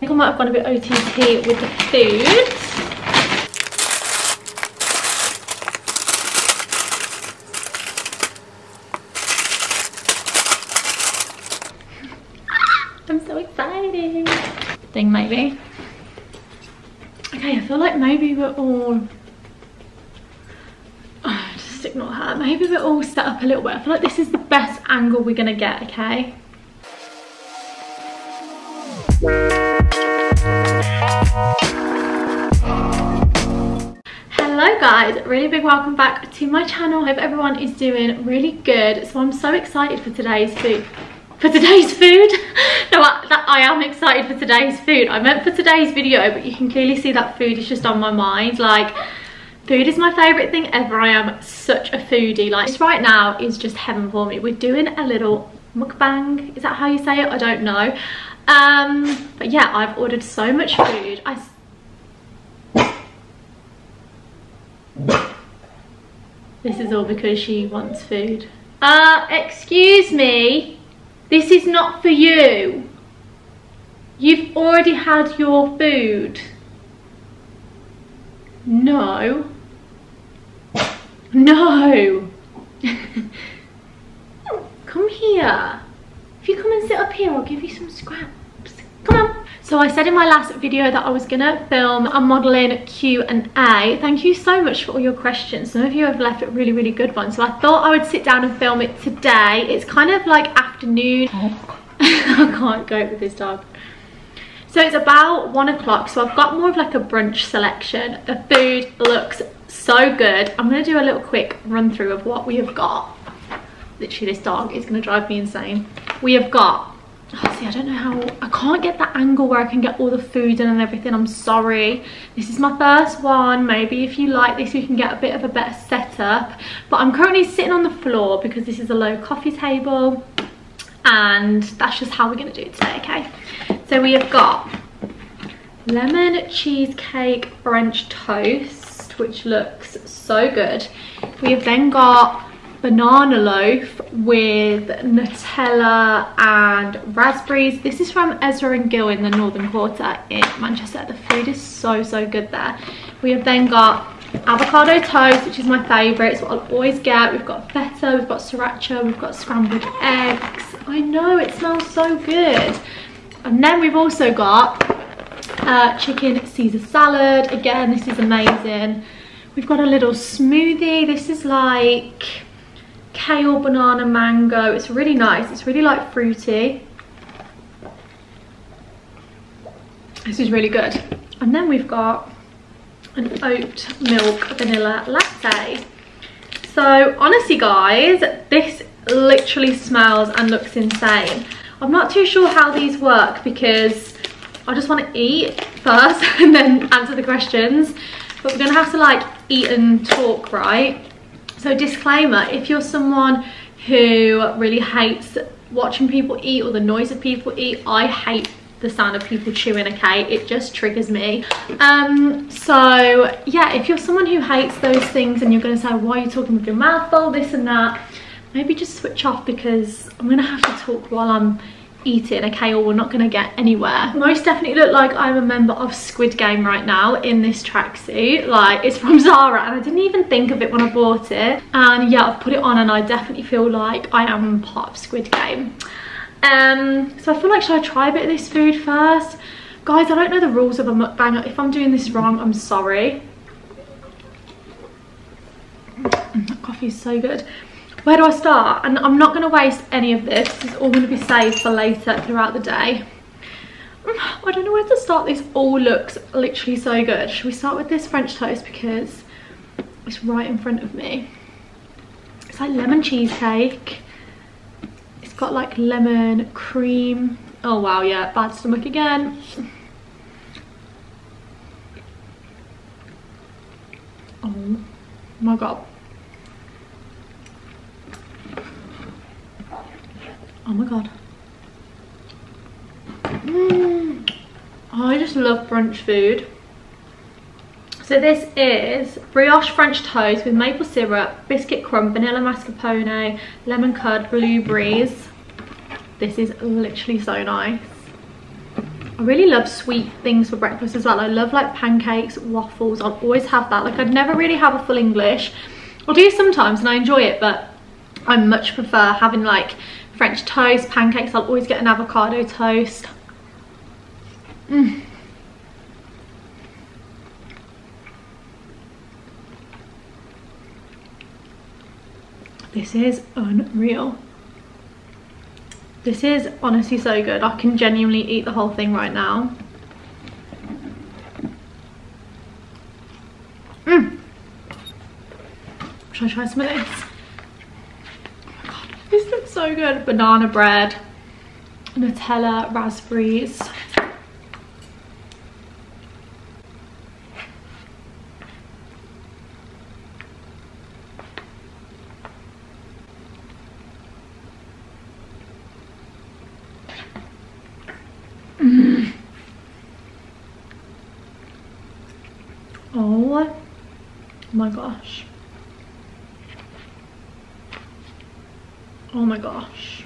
think I might have gone a bit OTT with the food. I'm so excited. Thing maybe. Okay, I feel like maybe we're all... Oh, just ignore her. Maybe we're all set up a little bit. I feel like this is the best angle we're gonna get, okay? Hello guys, really big welcome back to my channel. I hope everyone is doing really good. So I'm so excited for today's food. No, I am excited for today's food. I meant for today's video, but you can clearly see that food is just on my mind. Like, food is my favourite thing ever. I am such a foodie. Like, this right now is just heaven for me. We're doing a little mukbang. Is that how you say it? I don't know. But yeah, I've ordered so much food. This is all because she wants food. Excuse me. This is not for you. You've already had your food. No. No. Come here. If you come and sit up here, I'll give you some scraps. Come on. So I said in my last video that I was gonna film a modelling Q&A. Thank you so much for all your questions. Some of you have left really good ones. So I thought I would sit down and film it today. It's kind of like afternoon. I can't go with this dog. So it's about 1 o'clock. So I've got more of like a brunch selection. The food looks so good. I'm gonna do a little quick run through of what we have got. Literally, this dog is gonna drive me insane. We have got, oh, see, I don't know how, I can't get that angle where I can get all the food in and everything. I'm sorry. This is my first one. Maybe if you like this, we can get a bit of a better setup. But I'm currently sitting on the floor because this is a low coffee table. And that's just how we're going to do it today, okay? So we have got lemon cheesecake French toast, which looks so good. We have then got banana loaf with Nutella and raspberries. This is from Ezra and Gill in the Northern Quarter in Manchester. The food is so good there. We have then got avocado toast, which is my favourite. It's what I'll always get. We've got feta, we've got sriracha, we've got scrambled eggs. I know, it smells so good. And then we've also got chicken Caesar salad. Again, this is amazing. We've got a little smoothie. This is like kale, banana, mango. It's really nice. It's really like fruity. This is really good. And then we've got an oat milk vanilla latte. So honestly guys, this literally smells and looks insane. I'm not too sure how these work because I just want to eat first and then answer the questions, but we're gonna have to like eat and talk, right? So disclaimer, if you're someone who really hates watching people eat or the noise of people eat, I hate the sound of people chewing, okay? It just triggers me. So yeah, if you're someone who hates those things and you're gonna say, why are you talking with your mouth full, this and that, maybe just switch off because I'm gonna have to talk while I'm eating, okay? Or we're not gonna get anywhere. Most definitely look like I'm a member of Squid Game right now in this tracksuit. Like, it's from Zara and I didn't even think of it when I bought it. And yeah, I've put it on and I definitely feel like I am part of Squid Game. So I feel like, should I try a bit of this food first? Guys, I don't know the rules of a mukbang. If I'm doing this wrong, I'm sorry. That coffee is so good. Where do I start? And I'm not going to waste any of this. It's all going to be saved for later throughout the day. I don't know where to start. This all looks literally so good. Should we start with this French toast because it's right in front of me? It's like lemon cheesecake. It's got like lemon cream. Oh wow, yeah, bad stomach again. Oh my god. Oh my god. I just love brunch food. So this is brioche French toast with maple syrup, biscuit crumb, vanilla mascarpone, lemon curd, blueberries. This is literally so nice. I really love sweet things for breakfast as well. I love like pancakes, waffles. I'll always have that. Like I'd never really have a full English. I'll do sometimes and I enjoy it, but I much prefer having like French toast, pancakes. I'll always get an avocado toast. This is unreal. This is honestly so good. I can genuinely eat the whole thing right now. Should I try some of this? Oh my god, this looks so good. Banana bread, Nutella, raspberries. Oh my gosh. Oh my gosh.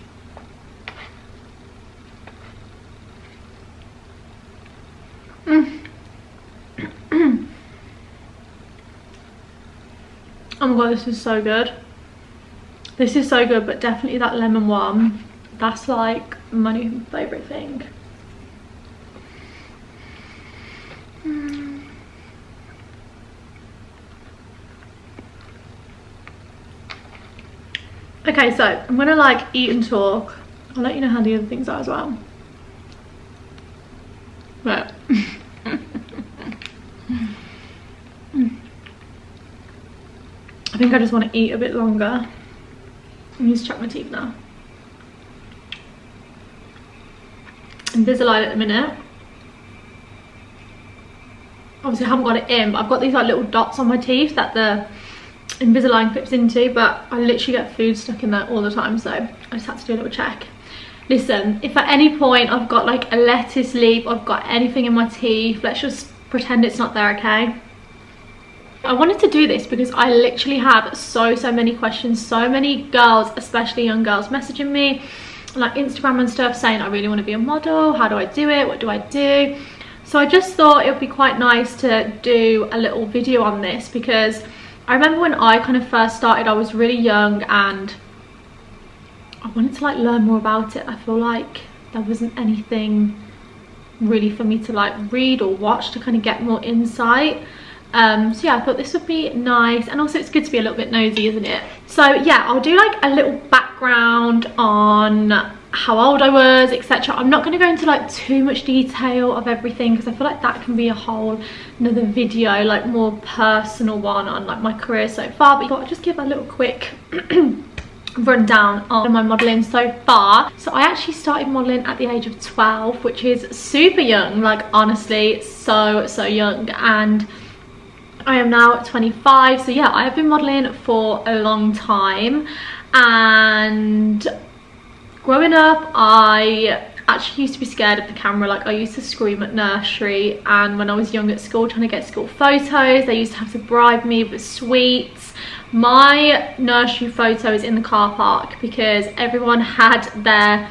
Oh my god, this is so good. This is so good, but definitely that lemon one, that's like my new favourite thing. Okay, so I'm gonna like eat and talk. I'll let you know how the other things are as well. But I think I just want to eat a bit longer. I need to check my teeth now. Invisalign at the minute. Obviously I haven't got it in, but I've got these like little dots on my teeth that the Invisalign clips into, but I literally get food stuck in there all the time, so I just had to do a little check. Listen, if at any point I've got like a lettuce leaf, I've got anything in my teeth, let's just pretend it's not there, okay? I wanted to do this because I literally have so many questions, so many girls, especially young girls, messaging me like Instagram and stuff saying I really want to be a model, how do I do it, what do I do? So I just thought it would be quite nice to do a little video on this, because I remember when I kind of first started, I was really young and I wanted to like learn more about it. I feel like there wasn't anything really for me to like read or watch to kind of get more insight. So yeah, I thought this would be nice, and also it's good to be a little bit nosy, isn't it? So yeah, I'll do like a little background on how old I was, etc. I'm not going to go into like too much detail of everything because I feel like that can be a whole another video, like more personal one on like my career so far, but I thought I'd just give a little quick rundown on my modelling so far. So I actually started modelling at the age of 12, which is super young, like honestly so young, and I am now 25, so yeah, I have been modelling for a long time. And growing up, I actually used to be scared of the camera. Like I used to scream at nursery, and when I was young at school trying to get school photos, they used to have to bribe me with sweets. My nursery photo is in the car park because everyone had their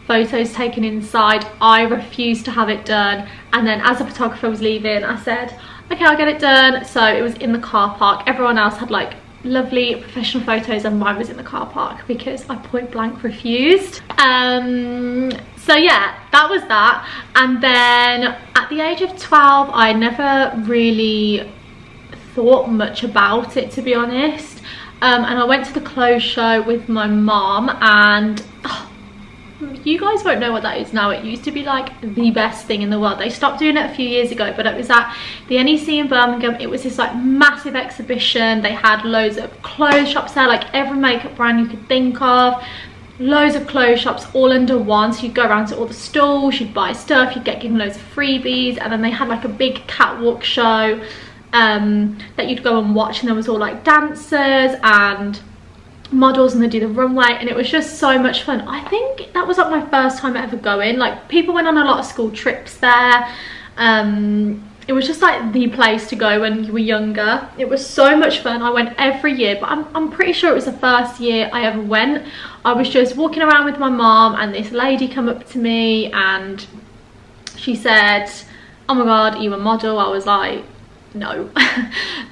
photos taken inside. I refused to have it done, and then as the photographer was leaving, I said, okay, I'll get it done. So it was in the car park. Everyone else had like lovely professional photos and mine was in the car park because I point blank refused. So yeah, that was that. And then at the age of 12, I never really thought much about it, to be honest. And I went to the clothes show with my mom, and you guys won't know what that is now. It used to be like the best thing in the world. They stopped doing it a few years ago, but it was at the NEC in Birmingham. It was this like massive exhibition. They had loads of clothes shops there, like every makeup brand you could think of. Loads of clothes shops all under one, so you'd go around to all the stalls, you'd buy stuff, you'd get given loads of freebies, and then they had like a big catwalk show that you'd go and watch, and there was all like dancers and models, and they do the runway, and it was just so much fun. I think that was like my first time ever going. Like people went on a lot of school trips there. It was just like the place to go when you were younger. It was so much fun. I went every year, but I'm pretty sure it was the first year I ever went. I was just walking around with my mom, and this lady come up to me and she said, oh my god, are you a model? I was like, no.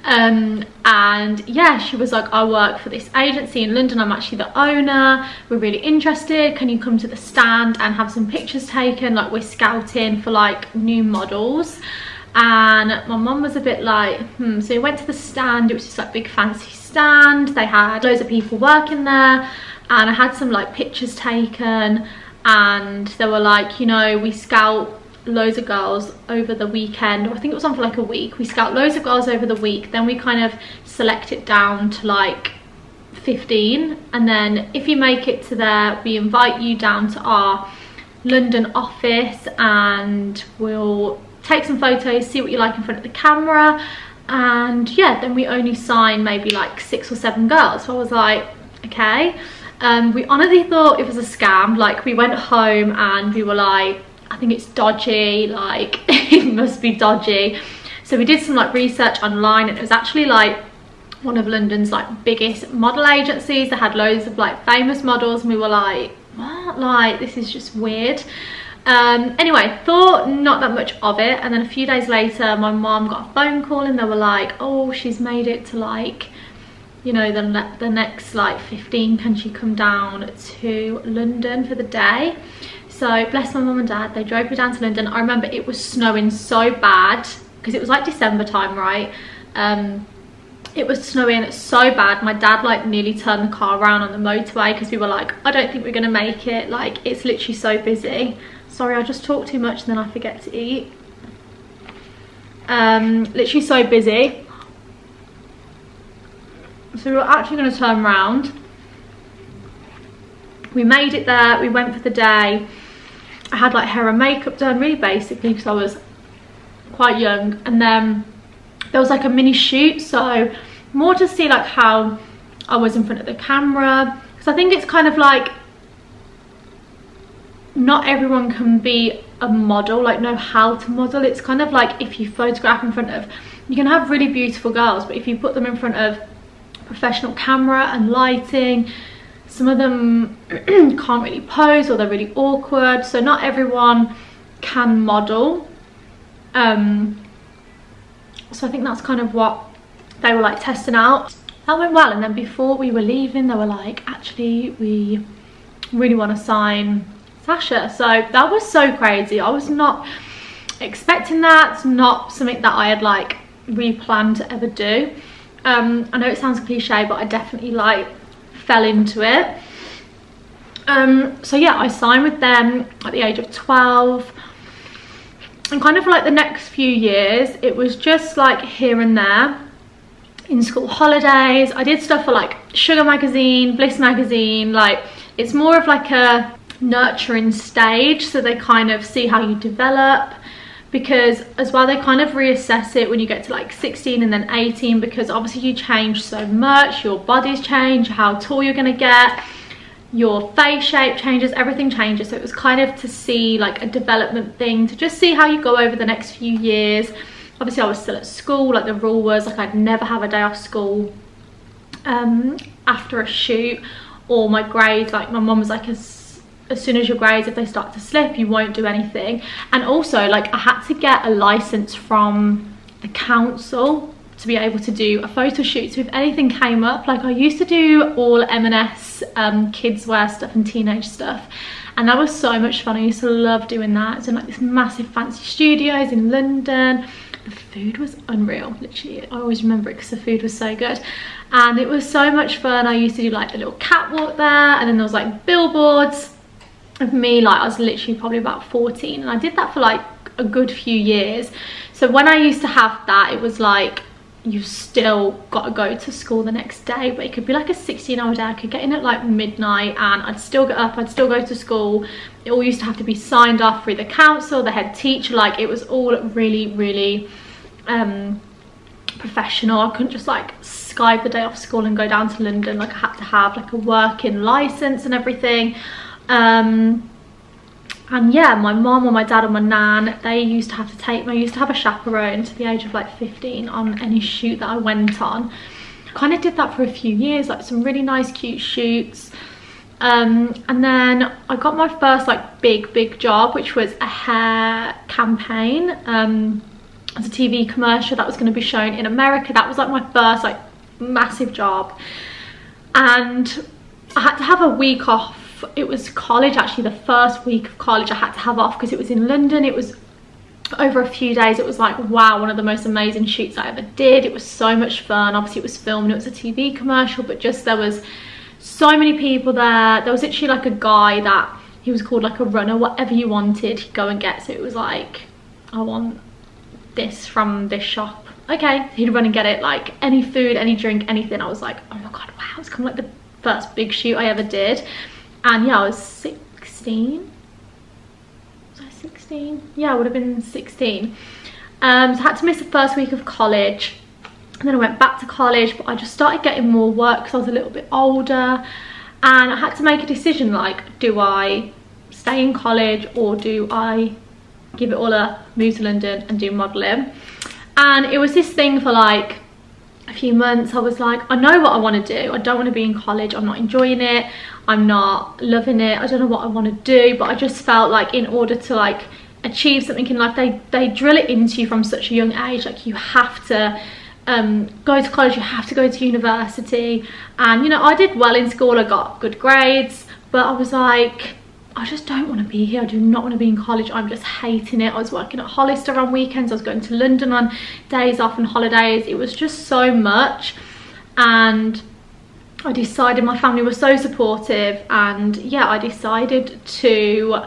And yeah, she was like, I work for this agency in London, I'm actually the owner, we're really interested, can you come to the stand and have some pictures taken, like we're scouting for like new models. And my mum was a bit like, so we went to the stand. It was just like big fancy stand, they had loads of people working there, and I had some like pictures taken, and they were like, you know, we scout loads of girls over the weekend, or I think it was on for like a week. We scout loads of girls over the week, then we kind of select it down to like 15, and then if you make it to there, we invite you down to our London office and we'll take some photos, see what you like in front of the camera, and yeah, then we only sign maybe like 6 or 7 girls. So I was like, okay. We honestly thought it was a scam. Like we went home and we were like, I think it's dodgy, like it must be dodgy. So we did some like research online, and it was actually like one of London's like biggest model agencies. They had loads of like famous models, and we were like, what, like this is just weird. Anyway, thought not that much of it, and then a few days later my mom got a phone call and they were like, oh, she's made it to like, you know, the next like 15, can she come down to London for the day? So bless my mum and dad, they drove me down to London. I remember it was snowing so bad because it was like December time, right? It was snowing so bad. My dad like nearly turned the car around on the motorway because we were like, I don't think we're gonna make it, like it's literally so busy. Sorry, I just talk too much and then I forget to eat. Literally so busy. So we were actually going to turn around. We made it there, we went for the day. I had like hair and makeup done, really basically, because I was quite young. And then there was like a mini shoot, so more to see like how I was in front of the camera. Because I think it's kind of like, not everyone can be a model, like know how to model. It's kind of like if you photograph in front of, you can have really beautiful girls, but if you put them in front of professional camera and lighting, some of them can't really pose, or they're really awkward. So not everyone can model. So I think that's kind of what they were like testing out. That went well, and then before we were leaving they were like, actually we really want to sign Sasha. So that was so crazy. I was not expecting that. It's not something that I had like really planned to ever do. I know it sounds cliche, but I definitely like fell into it. So yeah, I signed with them at the age of 12, and kind of like the next few years it was just like here and there in school holidays. I did stuff for like Sugar magazine, Bliss magazine. Like it's more of like a nurturing stage, so they kind of see how you develop, because as well they kind of reassess it when you get to like 16 and then 18, because obviously you change so much, your body's change, how tall you're gonna get, your face shape changes, everything changes. So it was kind of to see like a development thing, to just see how you go over the next few years. Obviously I was still at school, like the rule was like I'd never have a day off school after a shoot, or my grades, like my mum was like, as soon as your grades, if they start to slip, you won't do anything. And also like I had to get a license from the council to be able to do a photo shoot. So if anything came up, like I used to do all M&S kids wear stuff and teenage stuff, and that was so much fun. I used to love doing that. It's in like this massive fancy studios in London. The food was unreal, literally. I always remember it because the food was so good, and it was so much fun. I used to do like the little catwalk there, and then there was like billboards of me, like I was literally probably about 14, and I did that for like a good few years. So when I used to have that, it was like you still got to go to school the next day, but it could be like a 16-hour day. I could get in at like midnight and I'd still get up, I'd still go to school. It all used to have to be signed off through the council, the head teacher. Like it was all really professional. I couldn't just like Skype the day off school and go down to London. Like I had to have like a working license and everything. And yeah, my mom or my dad or my nan, they used to have to take me. I used to have a chaperone to the age of like 15 on any shoot that I went on. Kind of did that for a few years, like some really nice cute shoots. And then I got my first like big job, which was a hair campaign. As a TV commercial that was going to be shown in America. That was like my first like massive job, and I had to have a week off. It was college, actually the first week of college I had to have off because it was in London. It was over a few days. It was like, wow, one of the most amazing shoots I ever did. It was so much fun. Obviously it was filmed, it was a TV commercial, but just there was so many people there. There was literally like a guy that he was called like a runner. Whatever you wanted he'd go and get. So it was like, I want this from this shop, okay, he'd run and get it. Like any food, any drink, anything. I was like, oh my god, wow, it's kind of like the first big shoot I ever did. And yeah, I was 16. Was I 16? Yeah, I would have been 16. So I had to miss the first week of college, and then I went back to college, but I just started getting more work because I was a little bit older, and I had to make a decision, like, do I stay in college or do I give it all up, move to London and do modelling? And it was this thing for like a few months. I was like, I know what I want to do. I don't want to be in college. I'm not enjoying it. I'm not loving it. I don't know what I want to do, but I just felt like in order to like achieve something in life, they drill it into you from such a young age. Like you have to go to college, you have to go to university. And you know, I did well in school. I got good grades, but I was like, I just don't want to be here. I do not want to be in college. I'm just hating it. I was working at Hollister on weekends. I was going to London on days off and holidays. It was just so much. And I decided, my family was so supportive, and yeah, I decided to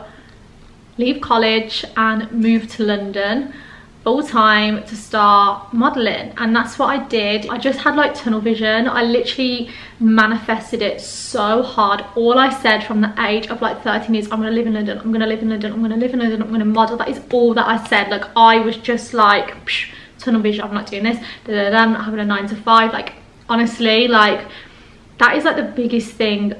leave college and move to London full time to start modelling. And that's what I did. I just had like tunnel vision. I literally manifested it so hard. All I said from the age of like 13 is, I'm gonna live in London, I'm gonna live in London, I'm gonna live in London, I'm gonna model. That is all that I said. Like I was just like, psh, tunnel vision, I'm not doing this, I'm not having a 9 to 5. Like honestly, like that is like the biggest thing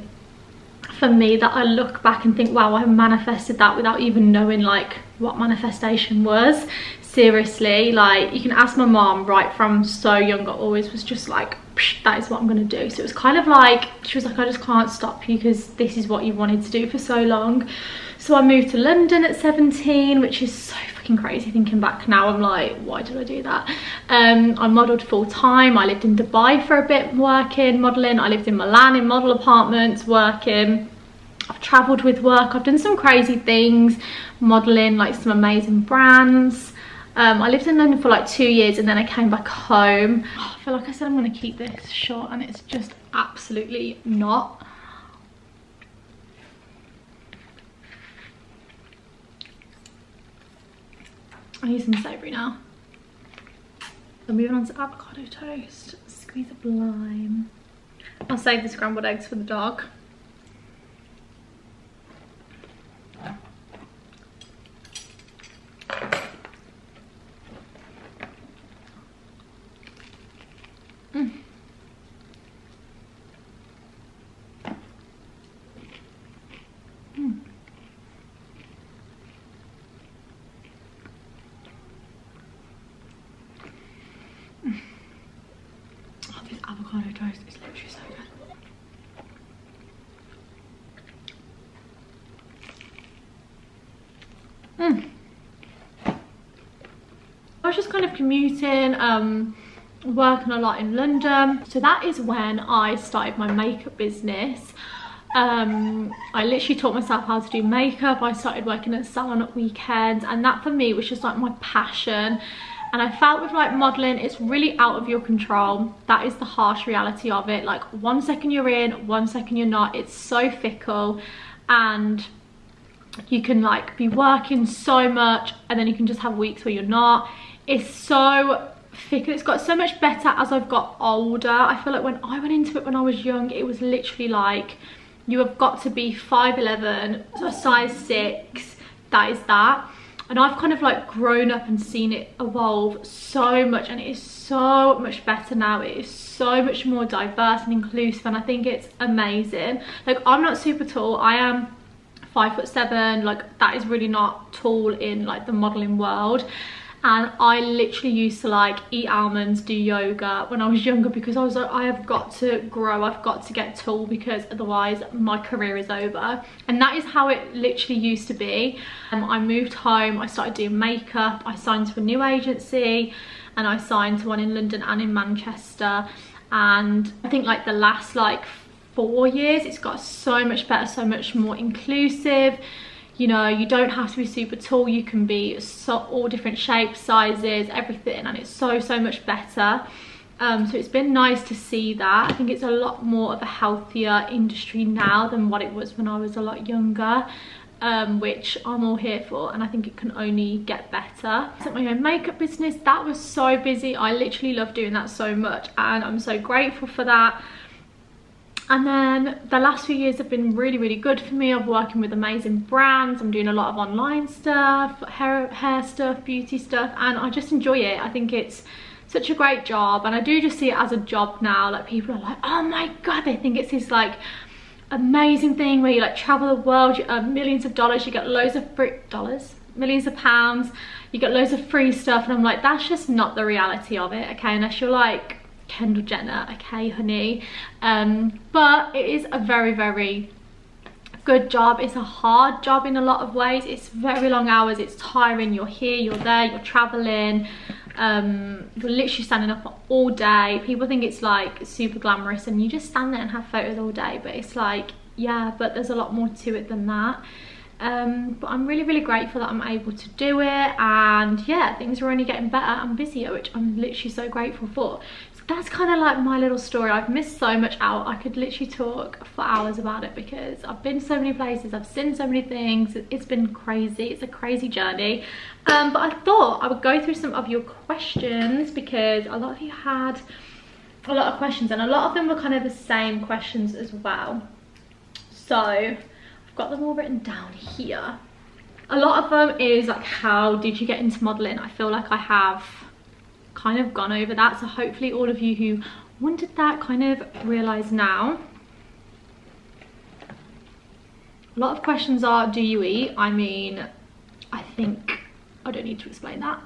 for me, that I look back and think, wow, I manifested that without even knowing like what manifestation was. Seriously, like you can ask my mom, right from so young, I always was just like, that is what I'm gonna do. So it was kind of like, she was like, I just can't stop you because this is what you wanted to do for so long. So I moved to London at 17, which is so fucking crazy thinking back now. I'm like, why did I do that? I modelled full time. I lived in Dubai for a bit working, modelling. I lived in Milan in model apartments working. I've travelled with work. I've done some crazy things, modelling like some amazing brands. I lived in London for like 2 years and then I came back home. I feel like I said I'm going to keep this short and it's just absolutely not. I use some savoury now. So moving on to avocado toast. Squeeze of lime. I'll save the scrambled eggs for the dog. This avocado toast is literally so good. I was just kind of commuting, working a lot in London. So that is when I started my makeup business. I literally taught myself how to do makeup. I started working at a salon at weekends, and that for me was just like my passion. And I felt with like modelling, it's really out of your control. That is the harsh reality of it. Like 1 second you're in, 1 second you're not. It's so fickle, and you can like be working so much and then you can just have weeks where you're not. It's so fickle. It's got so much better as I've got older. I feel like when I went into it when I was young, it was literally like, you have got to be 5'11", a size 6, that is that. And I've kind of like grown up and seen it evolve so much, and it is so much better now. It is so much more diverse and inclusive, and I think it's amazing. Like I'm not super tall, I am 5'7", like that is really not tall in like the modelling world. And I literally used to like eat almonds, do yoga when I was younger, because I was like, I have got to grow, I've got to get tall, because otherwise my career is over. And that is how it literally used to be. I moved home, I started doing makeup, I signed to a new agency, and I signed to one in London and in Manchester. And I think like the last like 4 years, it's got so much better, so much more inclusive. You know, you don't have to be super tall, you can be all different shapes, sizes, everything, and it's so much better. So it's been nice to see that. I think it's a lot more of a healthier industry now than what it was when I was a lot younger, which I'm all here for, and I think it can only get better. I set my own makeup business. That was so busy. I literally love doing that so much, and I'm so grateful for that. And then the last few years have been really good for me. I'm working with amazing brands. I'm doing a lot of online stuff, hair stuff, beauty stuff, and I just enjoy it. I think it's such a great job, and I do just see it as a job now. Like, people are like, oh my god, they think it's this like amazing thing where you like travel the world, you earn millions of dollars, you get loads of free millions of pounds, you get loads of free stuff. And I'm like, that's just not the reality of it, okay? Unless you're like Kendall Jenner, okay honey. But it is a very good job. It's a hard job in a lot of ways. It's very long hours, it's tiring, you're here, you're there, you're traveling, you're literally standing up all day. People think it's like super glamorous and you just stand there and have photos all day, but it's like, yeah, but there's a lot more to it than that. But I'm really grateful that I'm able to do it, and yeah, things are only getting better and busier, which I'm literally so grateful for. That's kind of like my little story. I've missed so much out. I could literally talk for hours about it, because I've been so many places, I've seen so many things. It's been crazy. It's a crazy journey. But I thought I would go through some of your questions, because a lot of you had a lot of questions, and a lot of them were kind of the same questions as well. So I've got them all written down here. A lot of them is like, how did you get into modeling? I feel like I have kind of gone over that, so hopefully all of you who wanted that kind of realize now. A lot of questions are, do you eat? I mean, I think I don't need to explain that.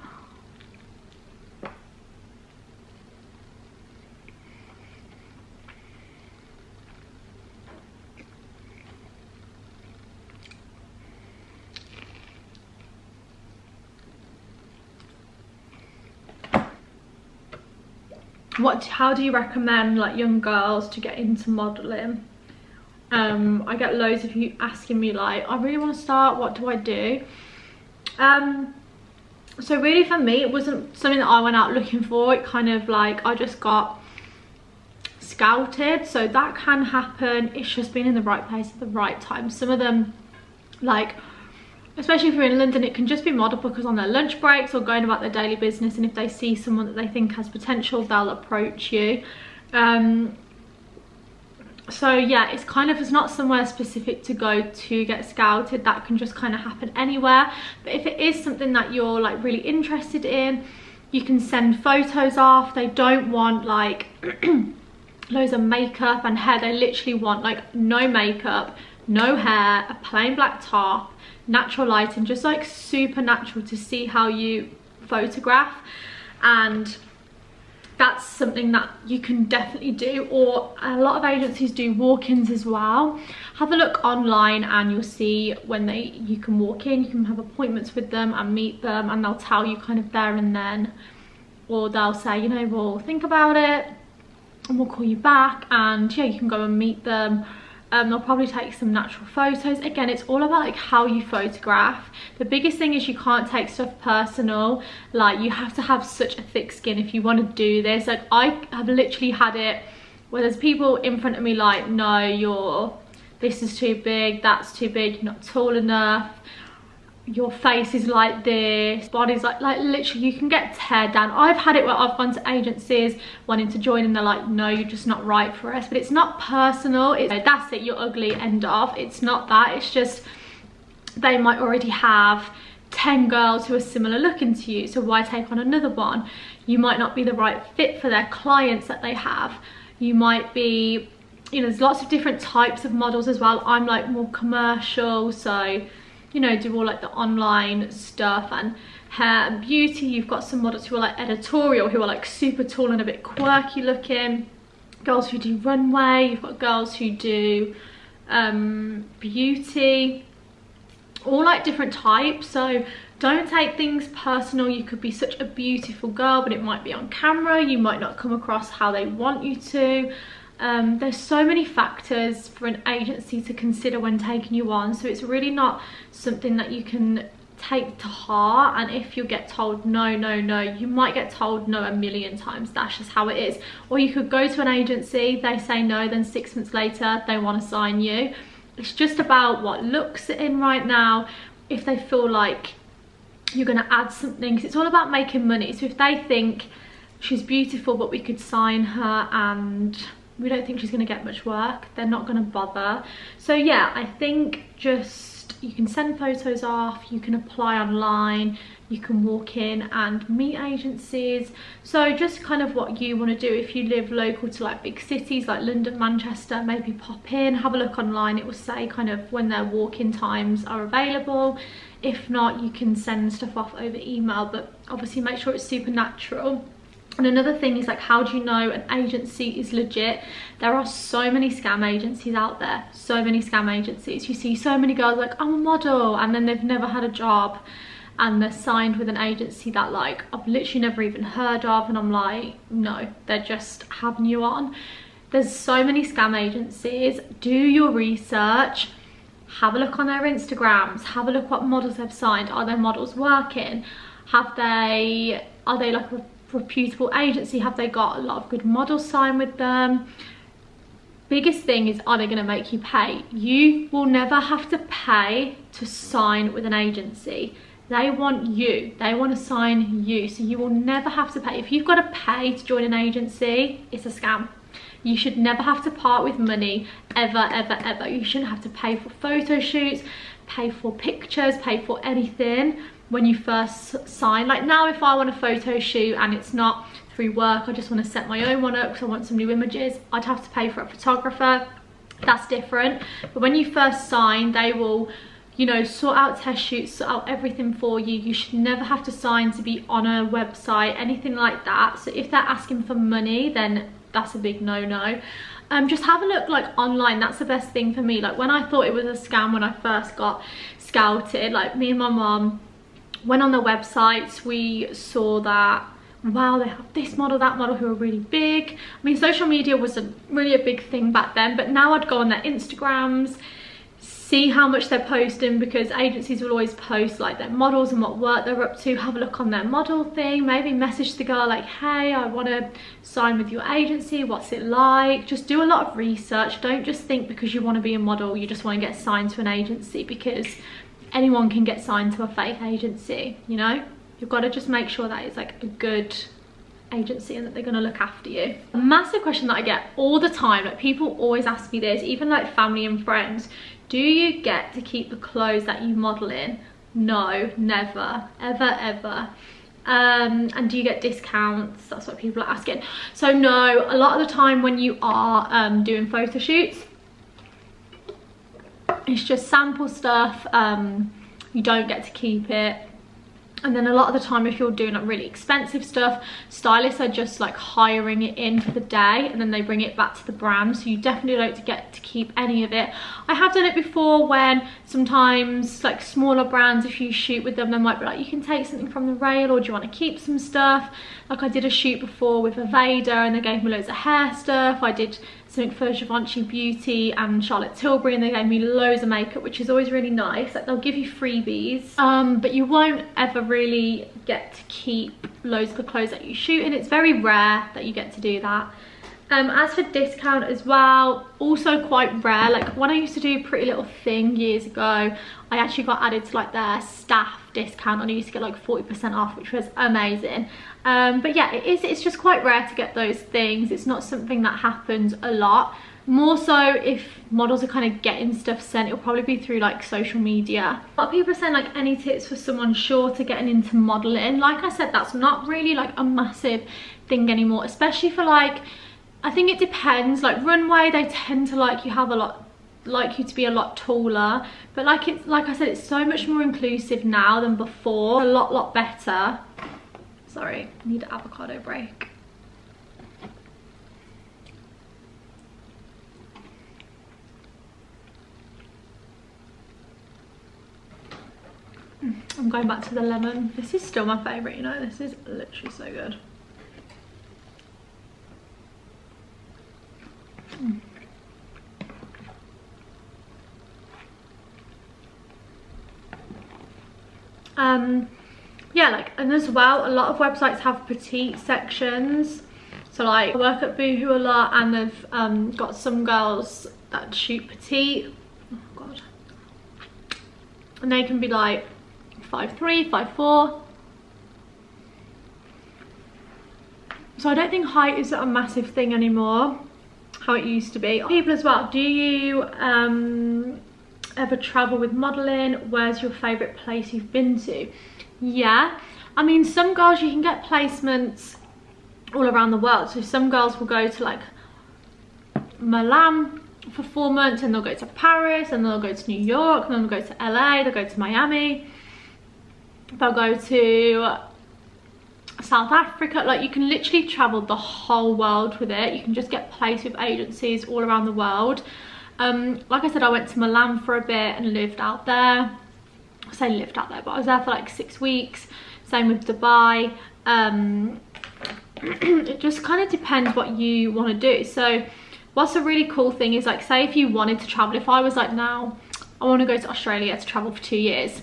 How do you recommend like young girls to get into modeling? I get loads of you asking me like, I really want to start, what do I do? So really for me, it wasn't something that I went out looking for. It kind of like, I just got scouted, so that can happen. It's just being in the right place at the right time. Some of them, like, especially if you're in London, it can just be model because on their lunch breaks or going about their daily business, and if they see someone that they think has potential, they'll approach you. So yeah, it's kind of, it's not somewhere specific to go to get scouted. That can just kind of happen anywhere. But if it is something that you're like really interested in, you can send photos off. They don't want like loads of makeup and hair. They literally want like no makeup, no hair, a plain black top, natural lighting, just like super natural, to see how you photograph. And that's something that you can definitely do. Or a lot of agencies do walk-ins as well. Have a look online and you'll see when you can walk in, you can have appointments with them and meet them, and they'll tell you kind of there and then, or they'll say, you know, we'll think about it and we'll call you back, and yeah, you can go and meet them. They'll probably take some natural photos. Again, it's all about like how you photograph. The biggest thing is you can't take stuff personal. Like, you have to have such a thick skin if you want to do this. Like, I have literally had it where there's people in front of me like, no, this is too big, that's too big, you're not tall enough, your face is like this, body's like literally you can get teared down. I've had it where I've gone to agencies wanting to join and they're like, no, you're just not right for us. But it's not personal. That's it, you're ugly, end of. It's not that. It's just they might already have 10 girls who are similar looking to you, so why take on another one? You might not be the right fit for their clients that they have. You might be, you know, there's lots of different types of models as well. I'm like more commercial, so you know, do all like the online stuff and hair and beauty. You've got some models who are like editorial, who are like super tall and a bit quirky looking. Girls who do runway. You've got girls who do beauty, all like different types. So don't take things personal. You could be such a beautiful girl, but it might be on camera, you might not come across how they want you to. There's so many factors for an agency to consider when taking you on, so it's really not something that you can take to heart. And if you get told no, no, no, you might get told no a million times. That's just how it is. Or you could go to an agency, they say no, then 6 months later they want to sign you. It's just about what looks are in right now, if they feel like you're going to add something, because it's all about making money. So if they think she's beautiful but we could sign her and we don't think she's going to get much work, they're not going to bother. So yeah, I think just you can send photos off, you can apply online, you can walk in and meet agencies. So just kind of what you want to do. If you live local to like big cities like London, Manchester, maybe pop in, have a look online. It will say kind of when their walk-in times are available. If not, you can send stuff off over email, but obviously make sure it's super natural. And another thing is like, how do you know an agency is legit? There are so many scam agencies out there, so many scam agencies. You see so many girls like, I'm a model, and then they've never had a job and they're signed with an agency that like I've literally never even heard of, and I'm like, no, they're just having you on. There's so many scam agencies. Do your research, have a look on their Instagrams, have a look what models they've signed. Are their models working? Are they like a reputable agency? Have they got a lot of good models signed with them? Biggest thing is, are they going to make you pay? You will never have to pay to sign with an agency. They want you, they want to sign you, so you will never have to pay. If you've got to pay to join an agency, it's a scam. You should never have to part with money, ever, ever, ever. You shouldn't have to pay for photo shoots, pay for pictures, pay for anything when you first sign. Like now, if I want a photo shoot and it's not through work, I just want to set my own one up because I want some new images, I'd have to pay for a photographer. That's different. But when you first sign, they will, you know, sort out test shoots, sort out everything for you. You should never have to sign to be on a website, anything like that. So if they're asking for money, then that's a big no-no. Just have a look like online. That's the best thing for me. Like when I thought it was a scam when I first got scouted, like me and my mom went on the websites, we saw that, wow, they have this model, that model, who are really big. I mean, social media wasn't really a big thing back then, but now I'd go on their Instagrams, see how much they're posting, because agencies will always post like their models and what work they're up to. Have a look on their model thing, maybe message the girl like, hey, I want to sign with your agency, what's it like? Just do a lot of research. Don't just think because you want to be a model you just want to get signed to an agency, because anyone can get signed to a fake agency, you know? You've got to just make sure that it's like a good agency and that they're going to look after you. A massive question that I get all the time, like people always ask me this, even like family and friends: do you get to keep the clothes that you model in? No, never, ever, ever. And do you get discounts? That's what people are asking. So no, a lot of the time when you are doing photo shoots, it's just sample stuff. You don't get to keep it. And then a lot of the time, if you're doing like really expensive stuff, stylists are just like hiring it in for the day and then they bring it back to the brand. So you definitely don't get to keep any of it. I have done it before when sometimes like smaller brands, if you shoot with them, they might be like, you can take something from the rail, or do you want to keep some stuff? Like I did a shoot before with Avocado and they gave me loads of hair stuff. I did something for Givenchy Beauty and Charlotte Tilbury and they gave me loads of makeup, which is always really nice. Like they'll give you freebies, but you won't ever really get to keep loads of the clothes that you shoot in. It's very rare that you get to do that. As for discount as well, also quite rare. Like when I used to do Pretty Little Thing years ago, I actually got added to like their staff discount and I used to get like 40% off, which was amazing. But yeah, it's just quite rare to get those things. It's not something that happens a lot. More so if models are kind of getting stuff sent, it'll probably be through like social media. A lot of people are saying like, any tips for someone shorter getting into modeling? Like I said, that's not really like a massive thing anymore, especially for like, I think it depends. Like runway, they tend to like, you have a lot like you to be a lot taller, but like I said, it's so much more inclusive now than before. A lot better. Sorry, I need an avocado break. I'm going back to the lemon. This is still my favourite, you know, this is literally so good. Yeah, like, and as well, a lot of websites have petite sections. So like, I work at Boohoo a lot, and they've got some girls that shoot petite. Oh god. And they can be like 5'3", 5'4". So I don't think height is a massive thing anymore, how it used to be. People as well, do you ever travel with modelling? Where's your favourite place you've been to? Yeah, I mean, some girls, you can get placements all around the world. So some girls will go to like Milan for 4 months, and they'll go to Paris, and they'll go to New York, and then they'll go to LA, they'll go to Miami, they'll go to South Africa. Like, you can literally travel the whole world with it. You can just get placed with agencies all around the world. Like I said, I went to Milan for a bit and lived out there. I say lived out there, but I was there for like 6 weeks. Same with Dubai. It just kind of depends what you want to do. So what's a really cool thing is, like, say if you wanted to travel, if I was like, now I want to go to Australia to travel for 2 years,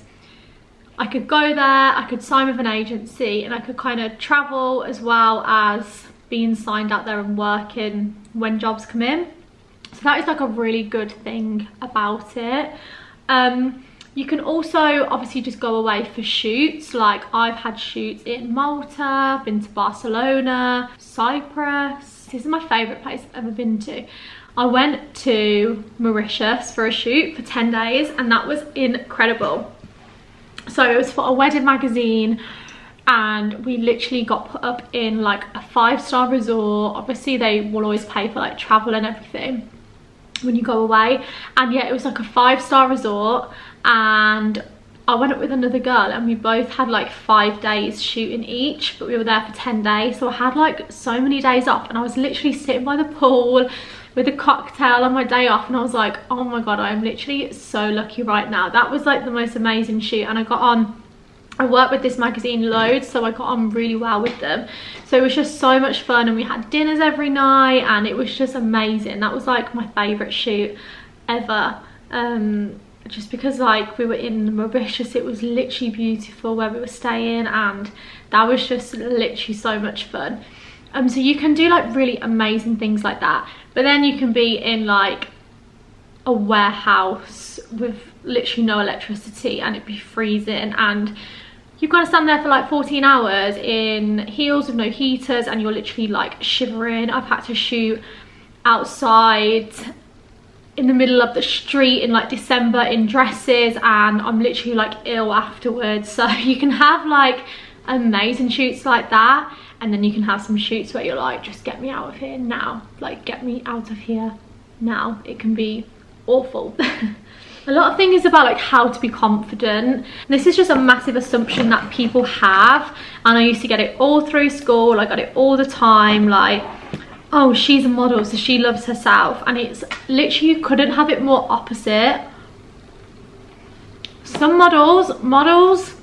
I could go there, I could sign with an agency, and I could kind of travel as well as being signed out there and working when jobs come in. So that is like a really good thing about it. You can also obviously just go away for shoots. Like, I've had shoots in Malta, been to Barcelona, Cyprus. This is my favourite place I've ever been to. I went to Mauritius for a shoot for 10 days, and that was incredible. So it was for a wedding magazine, and we literally got put up in like a 5-star resort. Obviously they will always pay for like travel and everything when you go away, and yeah, it was like a 5-star resort, and I went up with another girl, and we both had like 5 days shooting each, but we were there for 10 days. So I had like so many days off, and I was literally sitting by the pool with a cocktail on my day off, and I was like, oh my god, I'm literally so lucky right now. That was like the most amazing shoot, and I worked with this magazine loads, so I got on really well with them. So it was just so much fun, and we had dinners every night, and it was just amazing. That was like my favourite shoot ever. Just because like we were in Mauritius, it was literally beautiful where we were staying, and that was just literally so much fun. So you can do like really amazing things like that, but then you can be in like a warehouse with literally no electricity, and it'd be freezing, and you've got to stand there for like 14 hours in heels with no heaters, and you're literally like shivering. I've had to shoot outside in the middle of the street in like December in dresses, and I'm literally like ill afterwards. So you can have like amazing shoots like that, and then you can have some shoots where you're like, just get me out of here now, like get me out of here now. It can be awful. A lot of things about like how to be confident. This is just a massive assumption that people have, and I used to get it all through school. I got it all the time, like, oh, she's a model, so she loves herself. And it's literally, you couldn't have it more opposite. Some models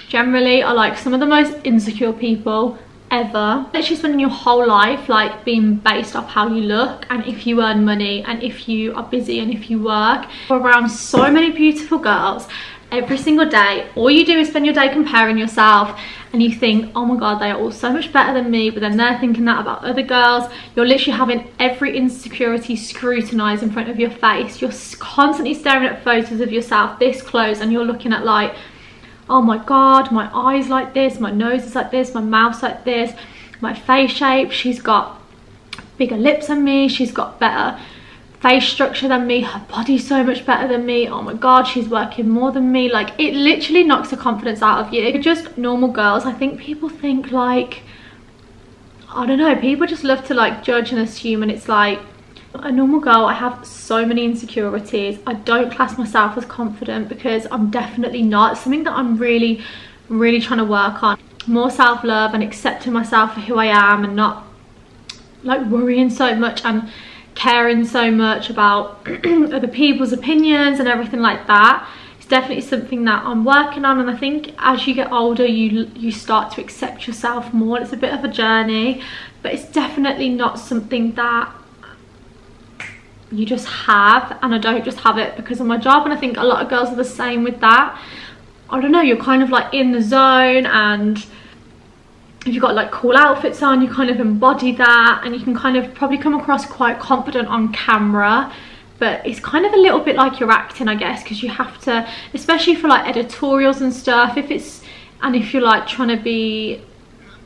generally are like some of the most insecure people ever. Literally spending your whole life like being based off how you look, and if you earn money, and if you are busy, and if you work. You're around so many beautiful girls every single day. All you do is spend your day comparing yourself, and you think, oh my god, they are all so much better than me, but then they're thinking that about other girls. You're literally having every insecurity scrutinized in front of your face. You're constantly staring at photos of yourself this close, and you're looking at like, oh my god, my eyes like this, my nose is like this, my mouth's like this, my face shape, she's got bigger lips than me, she's got better face structure than me, her body's so much better than me, oh my god, she's working more than me. Like, it literally knocks the confidence out of you. If you're just normal girls, I think people think like, I don't know, people just love to like judge and assume, and it's like, A normal girl, I have so many insecurities. I don't class myself as confident because I'm definitely not. It's something that I'm really trying to work on. More self-love and accepting myself for who I am, and not like worrying so much and caring so much about other people's opinions and everything like that. It's definitely something that I'm working on, and I think as you get older you start to accept yourself more. It's a bit of a journey, but it's definitely not something that you just have, and I don't just have it because of my job, and I think a lot of girls are the same with that. I don't know, you're kind of like in the zone, and if you've got like cool outfits on, you kind of embody that, and you can kind of probably come across quite confident on camera, but it's kind of a little bit like you're acting, I guess, because you have to, especially for like editorials and stuff, if you're like trying to be,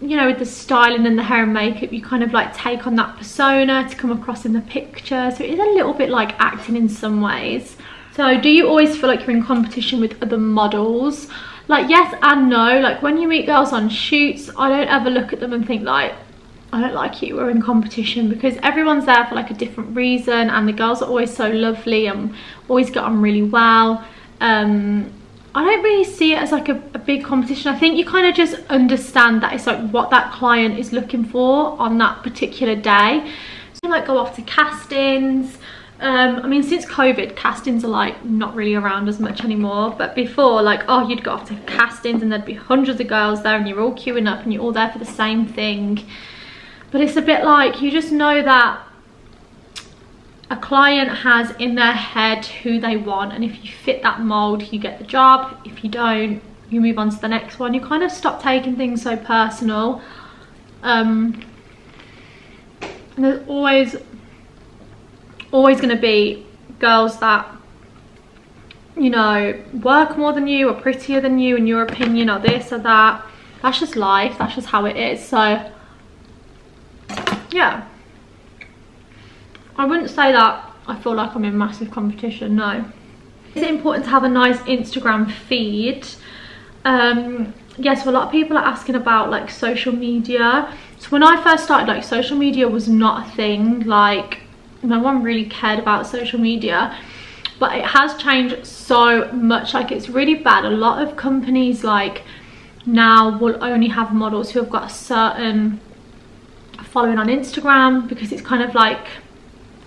you know, with the styling and the hair and makeup, you kind of like take on that persona to come across in the picture. So it is a little bit like acting in some ways. So do you always feel like you're in competition with other models? Like, yes and no. Like when you meet girls on shoots, I don't ever look at them and think like, I don't like you, we're in competition, because everyone's there for like a different reason, and the girls are always so lovely and always get on really well. I don't really see it as like a big competition. I think you kind of just understand that it's like what that client is looking for on that particular day. So you like go off to castings. I mean, since COVID, castings are like not really around as much anymore, but before, like, oh, you'd go off to castings and there'd be hundreds of girls there and you're all queuing up and you're all there for the same thing. But it's a bit like, you just know that a client has in their head who they want, and if you fit that mold, you get the job. If you don't, you move on to the next one. You kind of stop taking things so personal. And there's always going to be girls that, you know, work more than you, or prettier than you in your opinion, or this or that. That's just life, that's just how it is. So yeah, I wouldn't say that I feel like I'm in massive competition, no. Is it important to have a nice Instagram feed? Yes, so a lot of people are asking about like social media. So when I first started, like, social media was not a thing. Like, no one really cared about social media, but it has changed so much. Like, it's really bad. A lot of companies like now will only have models who have got a certain following on Instagram, because it's kind of like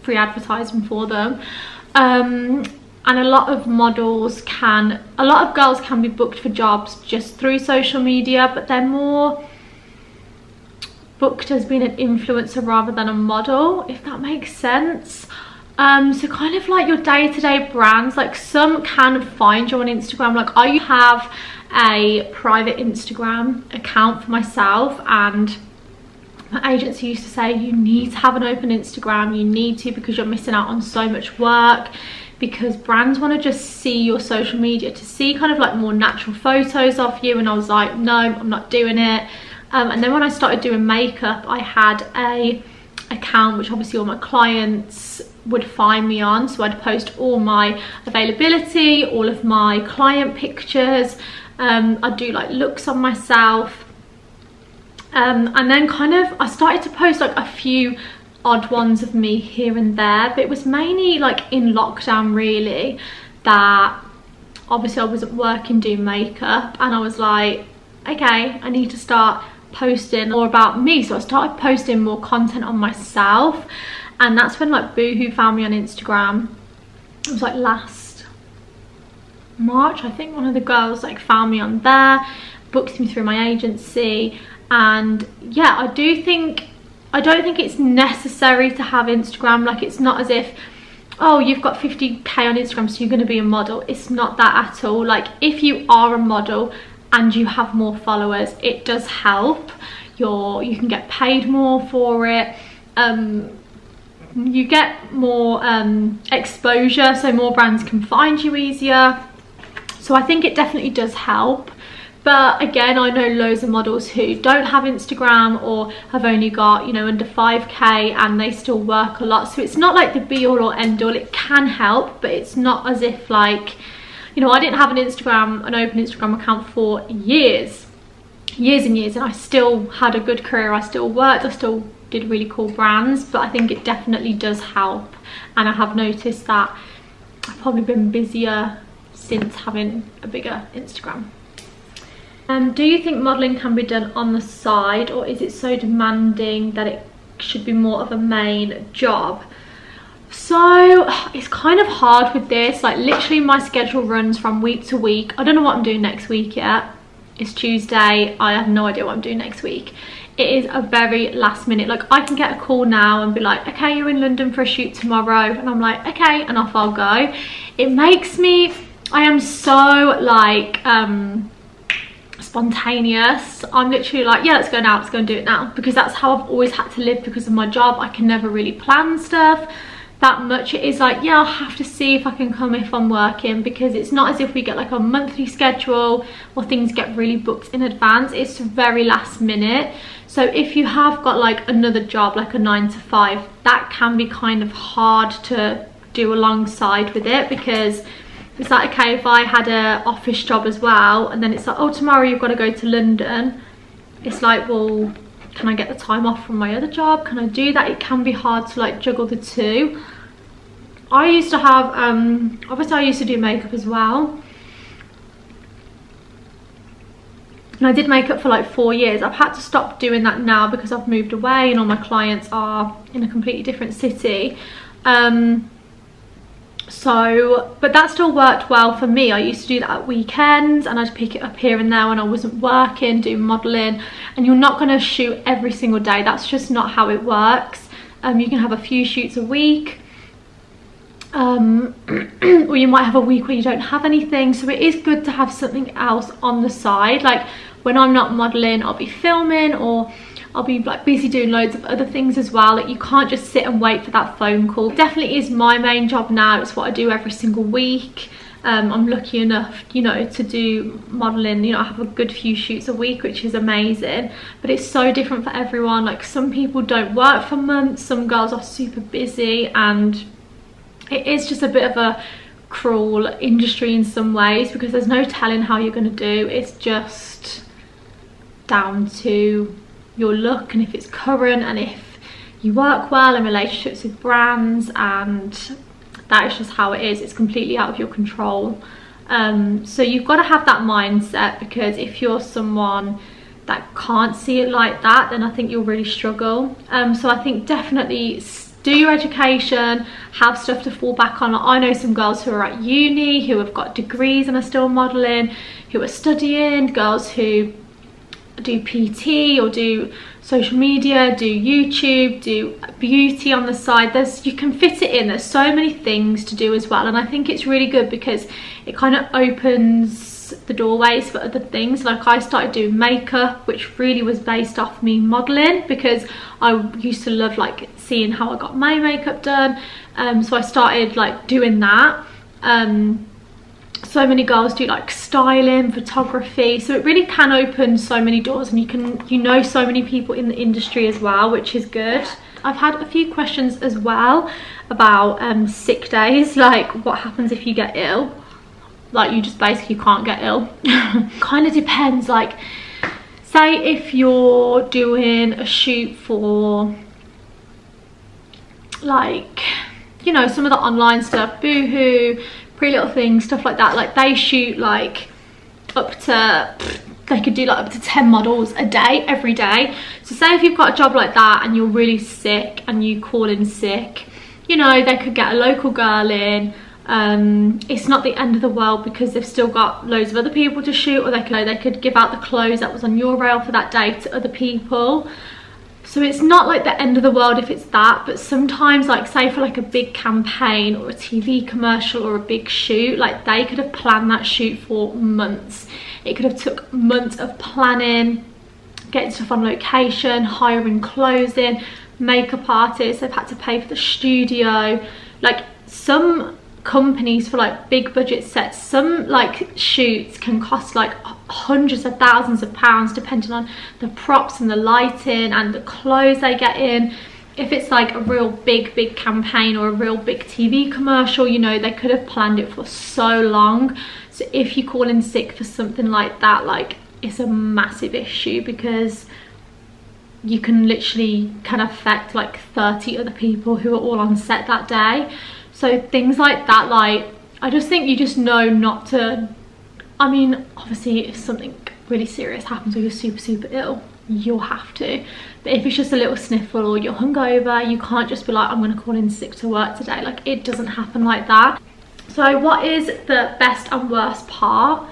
free advertising for them. And a lot of girls can be booked for jobs just through social media, but they're more booked as being an influencer rather than a model, if that makes sense. So kind of like your day-to-day brands, like some can find you on Instagram. Like, I have a private Instagram account for myself, and my agency used to say you need to have an open Instagram, you need to, because you're missing out on so much work, because brands want to just see your social media, to see kind of like more natural photos of you. And I was like, no, I'm not doing it. And then when I started doing makeup, I had a account which obviously all my clients would find me on. So I'd post all my availability, all of my client pictures. I'd do like looks on myself. And then kind of I started to post like a few odd ones of me here and there, but it was mainly like in lockdown really, that obviously I wasn't working doing makeup, and I was like, okay, I need to start posting more about me. So I started posting more content on myself, and that's when like Boohoo found me on Instagram. It was like last March, I think. One of the girls like found me on there, booked me through my agency. And yeah, I don't think it's necessary to have Instagram. Like, it's not as if, oh, you've got 50k on Instagram so you're going to be a model. It's not that at all. Like, if you are a model and you have more followers, it does help. You can get paid more for it. You get more exposure, so more brands can find you easier. So I think it definitely does help. But again, I know loads of models who don't have Instagram, or have only got, you know, under 5k, and they still work a lot. So it's not like the be all or end all. It can help, but it's not as if like, you know, I didn't have an open Instagram account for years and years, and I still had a good career. I still worked, I still did really cool brands, but I think it definitely does help. And I have noticed that I've probably been busier since having a bigger Instagram. Do you think modelling can be done on the side, or is it so demanding that it should be more of a main job? So it's kind of hard with this, like literally my schedule runs from week to week. I don't know what I'm doing next week yet. It's Tuesday, I have no idea what I'm doing next week. It is a very last minute, like I can get a call now and be like, okay, you're in London for a shoot tomorrow, and I'm like, okay, and off I'll go. It makes me, I am so like spontaneous. I'm literally like, yeah, let's go now, let's go and do it now, because that's how I've always had to live because of my job. I can never really plan stuff that much. It is like, yeah, I'll have to see if I can come if I'm working, because it's not as if we get like a monthly schedule or things get really booked in advance. It's very last minute. So if you have got like another job, like a 9 to 5, that can be kind of hard to do alongside with it, because it's like, okay, if I had a office job as well, and then it's like, oh, tomorrow you've got to go to London, it's like, well, can I get the time off from my other job? Can I do that? It can be hard to like juggle the two. I used to have, obviously I used to do makeup as well. And I did makeup for like 4 years. I've had to stop doing that now because I've moved away and all my clients are in a completely different city. But that still worked well for me. I used to do that at weekends, and I'd pick it up here and there when I wasn't working, do modelling. And you're not going to shoot every single day. That's just not how it works. You can have a few shoots a week. Or you might have a week where you don't have anything. So it is good to have something else on the side. Like when I'm not modelling, I'll be filming, or I'll be like busy doing loads of other things as well. Like you can't just sit and wait for that phone call. It definitely is my main job now. It's what I do every single week. I'm lucky enough, you know, to do modelling. You know, I have a good few shoots a week, which is amazing. But it's so different for everyone. Like some people don't work for months. Some girls are super busy, and it is just a bit of a cruel industry in some ways, because there's no telling how you're going to do. It's just down to your look, and if it's current, and if you work well in relationships with brands, and that is just how it is. It's completely out of your control. So you've got to have that mindset, because if you're someone that can't see it like that, then I think you'll really struggle. So I think definitely do your education, have stuff to fall back on. I know some girls who are at uni, who have got degrees and are still modelling, who are studying, girls who do PT or do social media, do YouTube, do beauty on the side. You can fit it in. There's so many things to do as well, and I think it's really good because it kind of opens the doorways for other things. Like I started doing makeup, which really was based off me modelling, because I used to love like seeing how I got my makeup done. So I started like doing that. So many girls do like styling, photography, so it really can open so many doors, and you know so many people in the industry as well, which is good. I've had a few questions as well about sick days, like what happens if you get ill. Like you just basically can't get ill. Kind of depends. Like say if you're doing a shoot for like, you know, some of the online stuff, Boohoo, Pretty Little Things, stuff like that, like they shoot like up to, they could do like up to 10 models a day, every day. So say if you've got a job like that and you're really sick and you call in sick, you know, they could get a local girl in. It's not the end of the world, because they've still got loads of other people to shoot, or they could give out the clothes that was on your reel for that day to other people. So it's not like the end of the world if it's that, but sometimes, like say for like a big campaign or a TV commercial or a big shoot, like they could have planned that shoot for months. It could have took months of planning, getting stuff on location, hiring clothes in, makeup artists. They've had to pay for the studio. Like some companies for like big budget sets, some like shoots can cost like hundreds of thousands of pounds, depending on the props and the lighting and the clothes they get in. If it's like a real big campaign or a real big TV commercial, you know, they could have planned it for so long. So if you call in sick for something like that, like it's a massive issue, because you can literally affect like 30 other people who are all on set that day. So things like that, like I just think you just know not to, I mean obviously if something really serious happens or you're super ill, you'll have to, but if it's just a little sniffle or you're hungover, you can't just be like, I'm gonna call in sick to work today. Like, it doesn't happen like that. So what is the best and worst part?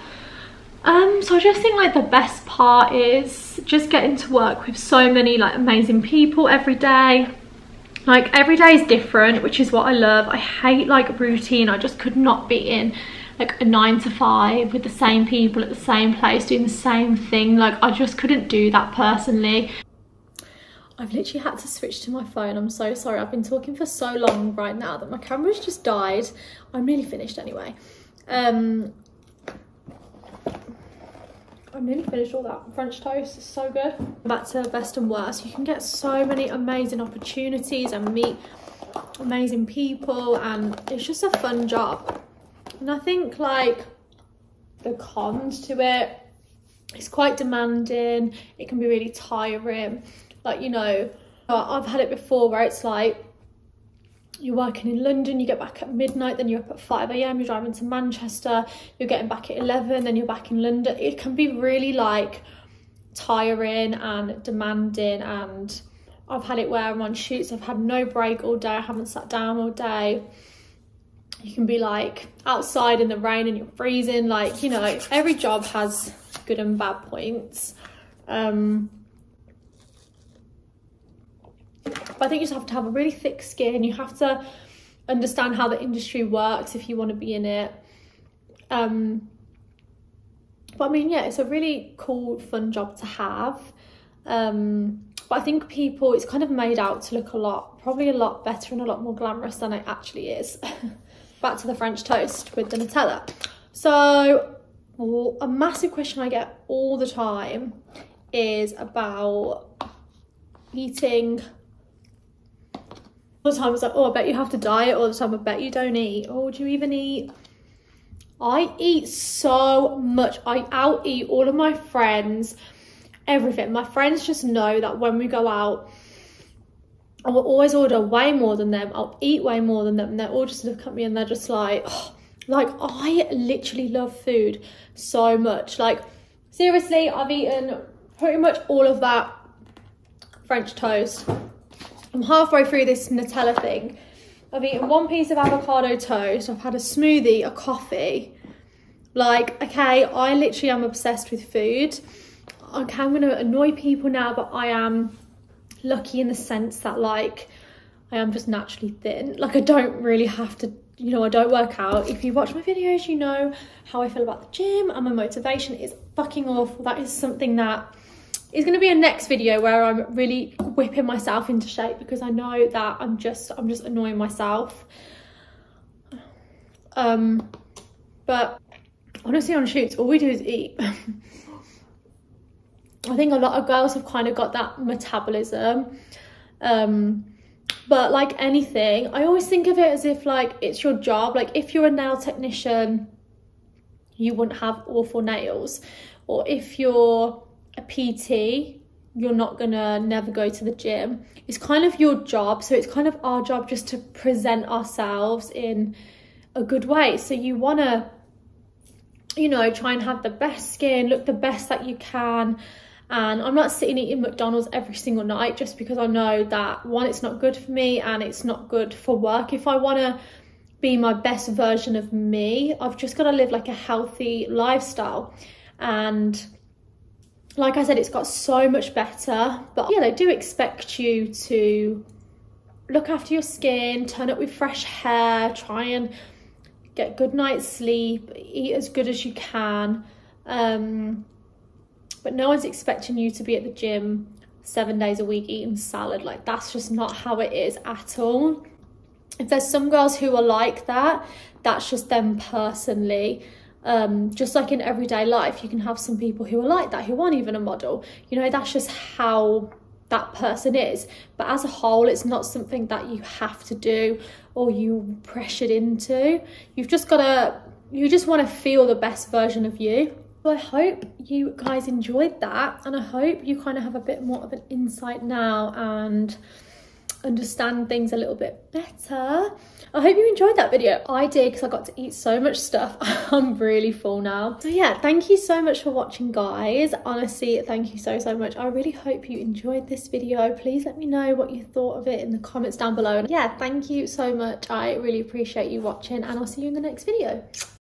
So I just think like the best part is just getting to work with so many like amazing people every day. Like every day is different, which is what I love. I hate like routine. I just could not be in like a 9 to 5 with the same people at the same place doing the same thing. Like I just couldn't do that personally. I've literally had to switch to my phone. I'm so sorry. I've been talking for so long right now that my camera's just died. I'm nearly finished anyway. I'm nearly finished all that French toast. It's so good. Back to best and worst. You can get so many amazing opportunities and meet amazing people, and it's just a fun job. And I think like the cons to it, it's quite demanding. It can be really tiring. Like, you know, I've had it before where it's like you're working in London, you get back at midnight, then you're up at 5 AM, you're driving to Manchester, you're getting back at 11, then you're back in London. It can be really like tiring and demanding, and I've had it where I'm on shoots, I've had no break all day, I haven't sat down all day. You can be like outside in the rain and you're freezing. Like, you know, every job has good and bad points. But I think you just have to have a really thick skin. You have to understand how the industry works if you want to be in it. But I mean, yeah, it's a really cool, fun job to have. But I think people, it's kind of made out to look probably a lot better and a lot more glamorous than it actually is. Back to the French toast with the Nutella. So a massive question I get all the time is about eating. All the time it's like, oh, I bet you have to diet. All the time, I bet you don't eat. Oh, do you even eat? I eat so much. I out-eat all of my friends, everything. My friends just know that when we go out, I will always order way more than them. I'll eat way more than them. And they all just look at me and they're just like, oh, like I literally love food so much. Like seriously, I've eaten pretty much all of that French toast. I'm halfway through this Nutella thing. I've eaten one piece of avocado toast. I've had a smoothie, a coffee. Like, okay, I literally am obsessed with food. Okay, I'm gonna annoy people now, but I am lucky in the sense that like, I am just naturally thin. Like I don't really have to, you know, I don't work out. If you watch my videos, you know how I feel about the gym and my motivation is fucking awful. That is something that is going to be a next video where I'm really whipping myself into shape, because I know that I'm just annoying myself. But honestly, on shoots, all we do is eat. I think a lot of girls have kind of got that metabolism. But like anything, I always think of it as if like it's your job. Like if you're a nail technician, you wouldn't have awful nails. Or if you're a PT, you're not gonna never go to the gym. It's kind of your job. So it's kind of our job just to present ourselves in a good way. So you wanna, you know, try and have the best skin, look the best that you can. And I'm not sitting eating McDonald's every single night just because I know that, one, it's not good for me and it's not good for work. If I want to be my best version of me, I've just got to live like a healthy lifestyle. And like I said, it's got so much better. But yeah, they do expect you to look after your skin, turn up with fresh hair, try and get good night's sleep, eat as good as you can. But no one's expecting you to be at the gym 7 days a week eating salad. Like, that's just not how it is at all. If there's some girls who are like that, that's just them personally. Just like in everyday life, you can have some people who are like that, who aren't even a model. You know, that's just how that person is. But as a whole, it's not something that you have to do or you pressured into. You've just got to, you just want to feel the best version of you. Well, I hope you guys enjoyed that, and I hope you kind of have a bit more of an insight now and understand things a little bit better. I hope you enjoyed that video. I did, because I got to eat so much stuff. I'm really full now. So yeah, thank you so much for watching, guys. Honestly, thank you so much. I really hope you enjoyed this video. Please let me know what you thought of it in the comments down below. And yeah, thank you so much. I really appreciate you watching, and I'll see you in the next video.